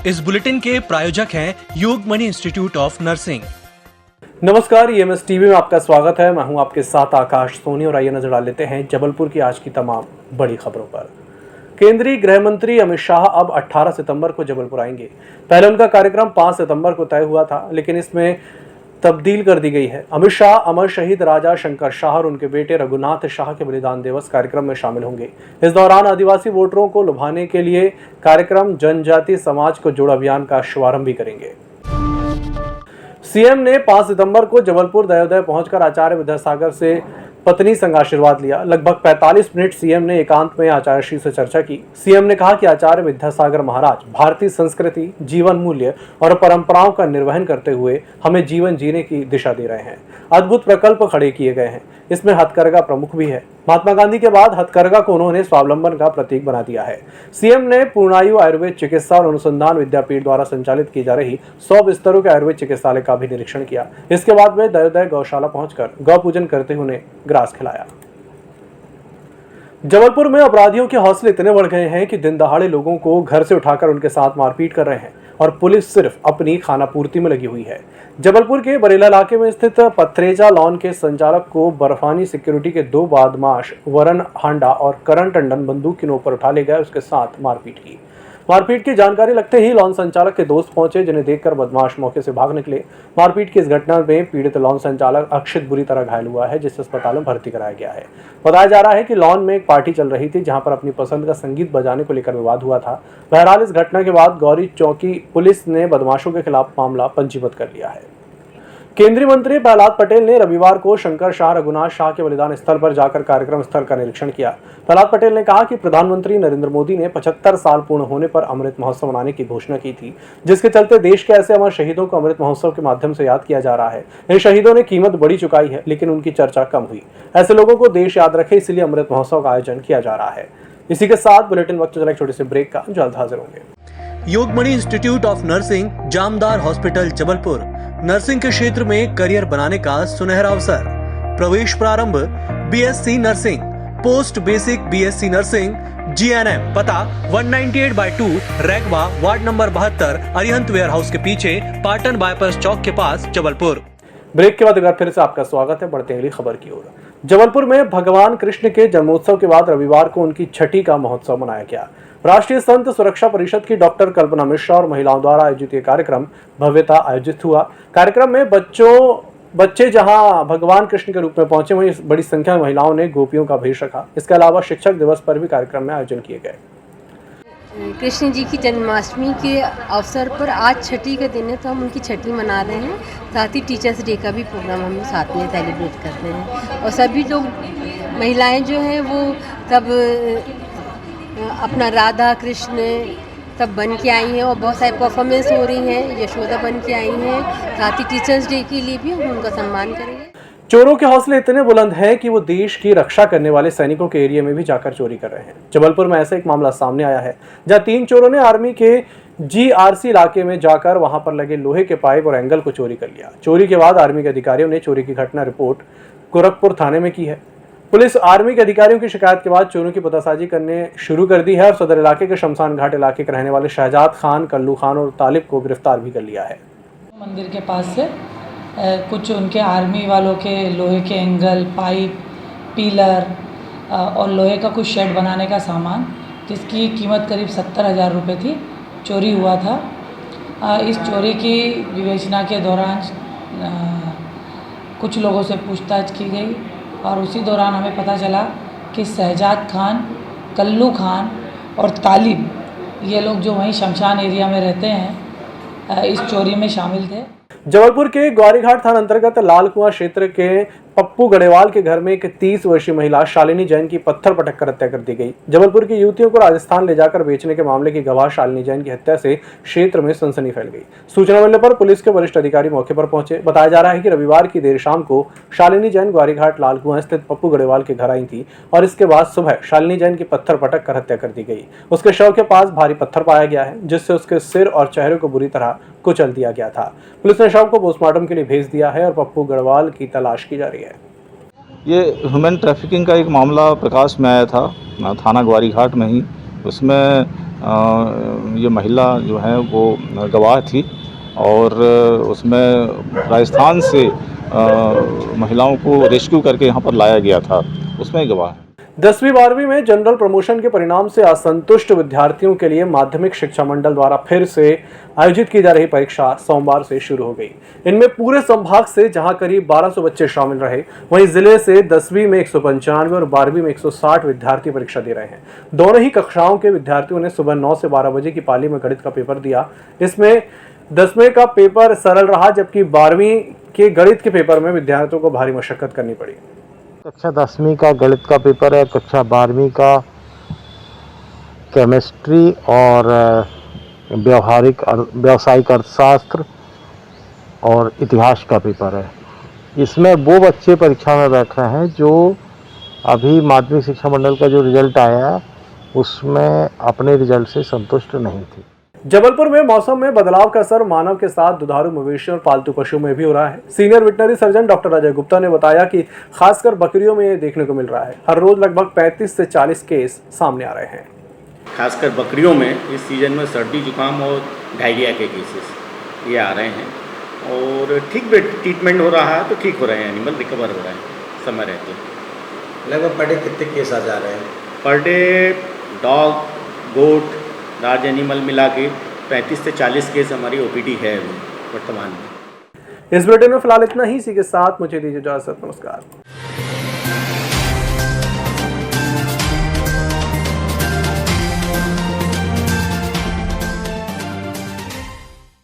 इस बुलेटिन के प्रायोजक हैं योगमणि इंस्टीट्यूट ऑफ नर्सिंग। नमस्कार, EMS टीवी में आपका स्वागत है। मैं हूं आपके साथ आकाश सोनी और आइए नजर डाल लेते हैं जबलपुर की आज की तमाम बड़ी खबरों पर। केंद्रीय गृह मंत्री अमित शाह अब 18 सितंबर को जबलपुर आएंगे। पहले उनका कार्यक्रम 5 सितंबर को तय हुआ था, लेकिन इसमें तब्दील कर दी गई है। अमित शाह अमर शहीद राजा शंकर शाह और उनके बेटे रघुनाथ शाह के बलिदान दिवस कार्यक्रम में शामिल होंगे। इस दौरान आदिवासी वोटरों को लुभाने के लिए कार्यक्रम जनजाति समाज को जोड़ अभियान का शुभारंभ भी करेंगे। सीएम ने 5 सितंबर को जबलपुर दयोदय पहुंचकर आचार्य विद्यासागर से पत्नी संग आशीर्वाद लिया। लगभग 45 मिनट सीएम ने एकांत में आचार्य श्री से चर्चा की। सीएम ने कहा कि आचार्य विद्यासागर महाराज भारतीय संस्कृति, जीवन मूल्य और परंपराओं का निर्वहन करते हुए हमें जीवन जीने की दिशा दे रहे हैं। अद्भुत प्रकल्प खड़े किए गए हैं। इसमें हथकरघा प्रमुख भी है। महात्मा गांधी के बाद हथकरघा को उन्होंने स्वावलंबन का प्रतीक बना दिया है। सीएम ने पूर्णायु आयुर्वेद चिकित्सा और अनुसंधान विद्यापीठ द्वारा संचालित की जा रही 100 बिस्तरों के आयुर्वेद चिकित्सालय का भी निरीक्षण किया। इसके बाद वे दयोदय गौशाला पहुंचकर गौ पूजन करते हुए ग्रास खिलाया। जबलपुर में अपराधियों के हौसले इतने बढ़ गए हैं कि दिन दहाड़े लोगों को घर से उठाकर उनके साथ मारपीट कर रहे हैं और पुलिस सिर्फ अपनी खानापूर्ति में लगी हुई है। जबलपुर के बरेला इलाके में स्थित पथरेजा लॉन के संचालक को बर्फानी सिक्योरिटी के 2 बदमाश वरुण हांडा और करण टंडन बंदूक की नोक पर उठा ले गए, उसके साथ मारपीट की। मारपीट की जानकारी लगते ही लॉन संचालक के दोस्त पहुंचे, जिन्हें देखकर बदमाश मौके से भाग निकले। मारपीट की इस घटना में पीड़ित लॉन संचालक अक्षित बुरी तरह घायल हुआ है, जिसे अस्पताल में भर्ती कराया गया है। बताया जा रहा है कि लॉन में एक पार्टी चल रही थी, जहां पर अपनी पसंद का संगीत बजाने को लेकर विवाद हुआ था। बहरहाल इस घटना के बाद गौरी चौकी पुलिस ने बदमाशों के खिलाफ मामला पंजीबद्ध कर लिया है। केंद्रीय मंत्री प्रहलाद पटेल ने रविवार को शंकर शाह रघुनाथ शाह के बलिदान स्थल पर जाकर कार्यक्रम स्थल का निरीक्षण किया। प्रहलाद पटेल ने कहा कि प्रधानमंत्री नरेंद्र मोदी ने 75 साल पूर्ण होने पर अमृत महोत्सव मनाने की घोषणा की थी, जिसके चलते देश के ऐसे अमर शहीदों को अमृत महोत्सव के माध्यम से याद किया जा रहा है। इन शहीदों ने कीमत बड़ी चुकाई है, लेकिन उनकी चर्चा कम हुई। ऐसे लोगों को देश याद रखे, इसलिए अमृत महोत्सव का आयोजन किया जा रहा है। इसी के साथ बुलेटिन वक्त चला एक छोटे से ब्रेक का, जल्द हाजिर होंगे। Yogmani institute of nursing, Jamdar hospital Jabalpur. Nursing के क्षेत्र में करियर बनाने का सुनहरा अवसर। प्रवेश प्रारंभ BSc nursing, post basic BSc nursing, GNM। पता 198/2 Raigwa, ward number 72, Arihant warehouse के पीछे, पाटन बाईपास चौक के पास, जबलपुर। ब्रेक के बाद एक बार फिर से आपका स्वागत है। बढ़ते हैं अगली खबर की ओर। जबलपुर में भगवान कृष्ण के जन्मोत्सव के बाद रविवार को उनकी छठी का महोत्सव मनाया गया। राष्ट्रीय संत सुरक्षा परिषद की डॉक्टर कल्पना मिश्रा और महिलाओं द्वारा आयोजित ये कार्यक्रम भव्यता आयोजित हुआ। कार्यक्रम में बच्चे जहां भगवान कृष्ण के रूप में पहुंचे, वहीं बड़ी संख्या में महिलाओं ने गोपियों का भेष रखा। इसके अलावा शिक्षक दिवस पर भी कार्यक्रम में आयोजन किए गए। कृष्ण जी की जन्माष्टमी के अवसर पर आज छठी का दिन है, तो हम उनकी छठी मना रहे हैं। साथ ही टीचर्स डे का भी प्रोग्राम हम साथ में सेलिब्रेट करते हैं। और सभी लोग महिलाएं जो हैं वो तब अपना राधा कृष्ण तब बन के आई हैं और बहुत सारे परफॉर्मेंस हो रही हैं। यशोदा बन के आई हैं। साथ ही टीचर्स डे के लिए भी हम उनका सम्मान करेंगे। चोरों के हौसले इतने बुलंद हैं कि वो देश की रक्षा करने वाले सैनिकों के एरिया में भी जाकर चोरी कर रहे हैं। जबलपुर में ऐसा एक मामला सामने आया है, जहां 3 चोरों ने आर्मी के GRC इलाके में जाकर वहां पर लगे लोहे के पाइप और एंगल को चोरी कर लिया। चोरी के बाद आर्मी के अधिकारियों ने चोरी की घटना रिपोर्ट गोरखपुर थाने में की है। पुलिस आर्मी के अधिकारियों की शिकायत के बाद चोरों की पतासाजी करने शुरू कर दी है और सदर इलाके के शमशान घाट इलाके के रहने वाले शहजाद खान, कल्लू खान और तालिब को गिरफ्तार भी कर लिया है। मंदिर के पास से कुछ उनके आर्मी वालों के लोहे के एंगल, पाइप, पिलर और लोहे का कुछ शेड बनाने का सामान, जिसकी कीमत करीब 70,000 रुपये थी, चोरी हुआ था। इस चोरी की विवेचना के दौरान कुछ लोगों से पूछताछ की गई और उसी दौरान हमें पता चला कि शहजाद खान, कल्लू खान और तालिब, ये लोग जो वहीं शमशान एरिया में रहते हैं, इस चोरी में शामिल थे। जबलपुर के ग्वारीघाट थाना अंतर्गत लाल कुआं क्षेत्र के पप्पू गढ़ेवाल के घर में एक 30 वर्षीय महिला शालिनी जैन की पत्थर पटक कर हत्या कर दी गई। जबलपुर की युवतियों को राजस्थान ले जाकर बेचने के मामले की गवाह शालिनी जैन की हत्या से क्षेत्र में सनसनी फैल गई। सूचना मिलने पर पुलिस के वरिष्ठ अधिकारी मौके पर पहुंचे। बताया जा रहा है कि रविवार की देर शाम को शालिनी जैन ग्वारीघाट लाल कुआं स्थित पप्पू गढ़ेवाल के घर आई थी और इसके बाद सुबह शालिनी जैन की पत्थर पटक कर हत्या कर दी गई। उसके शव के पास भारी पत्थर पाया गया है, जिससे उसके सिर और चेहरे को बुरी तरह कुचल दिया गया था। पुलिस ने शव को पोस्टमार्टम के लिए भेज दिया है और पप्पू गढ़वाल की तलाश की जा रही है। ये ह्यूमन ट्रैफिकिंग का एक मामला प्रकाश में आया था थाना ग्वारीघाट में ही। उसमें ये महिला जो है वो गवाह थी और उसमें राजस्थान से महिलाओं को रेस्क्यू करके यहाँ पर लाया गया था, उसमें गवाह है। 10वीं 12वीं में जनरल प्रमोशन के परिणाम से असंतुष्ट विद्यार्थियों के लिए माध्यमिक शिक्षा मंडल द्वारा फिर से आयोजित की जा रही परीक्षा सोमवार से शुरू हो गई। इनमें पूरे संभाग से जहां करीब 1200 बच्चे शामिल रहे, वहीं जिले से 10वीं में 195 और 12वीं में 160 विद्यार्थी परीक्षा दे रहे हैं। दोनों ही कक्षाओं के विद्यार्थियों ने सुबह 9 से 12 बजे की पाली में गणित का पेपर दिया। इसमें 10वें का पेपर सरल रहा, जबकि 12वीं के गणित के पेपर में विद्यार्थियों को भारी मशक्कत करनी पड़ी। कक्षा 10वीं का गणित का पेपर है, कक्षा 12वीं का केमिस्ट्री और व्यावसायिक अर्थशास्त्र और इतिहास का पेपर है। इसमें वो बच्चे परीक्षा में बैठ रहे हैं जो अभी माध्यमिक शिक्षा मंडल का जो रिजल्ट आया है उसमें अपने रिजल्ट से संतुष्ट नहीं थी। जबलपुर में मौसम में बदलाव का असर मानव के साथ दुधारू मवेशी और पालतू पशुओं में भी हो रहा है। Senior veterinary surgeon doctor Ajay Gupta ने बताया कि खासकर बकरियों में ये देखने को मिल रहा है। हर रोज लगभग 35 से 40 केस सामने आ रहे हैं। खासकर बकरियों में इस सीज़न में सर्दी जुकाम और डायरिया के केसेस ये आ रहे हैं और ठीक ट्रीटमेंट हो रहा है तो ठीक हो रहे हैं, एनिमल रिकवर हो रहे हैं समय रहते। लगभग पर डे कितने केस आ जा रहे हैं? पर डे डॉग, गोट, लार्ज एनिमल मिला के 35 से 40 केस हमारी ओपीडी है वर्तमान में। इस बुलेटिन में फिलहाल इतना ही। इसी के साथ मुझे दीजिए इजाजत। नमस्कार।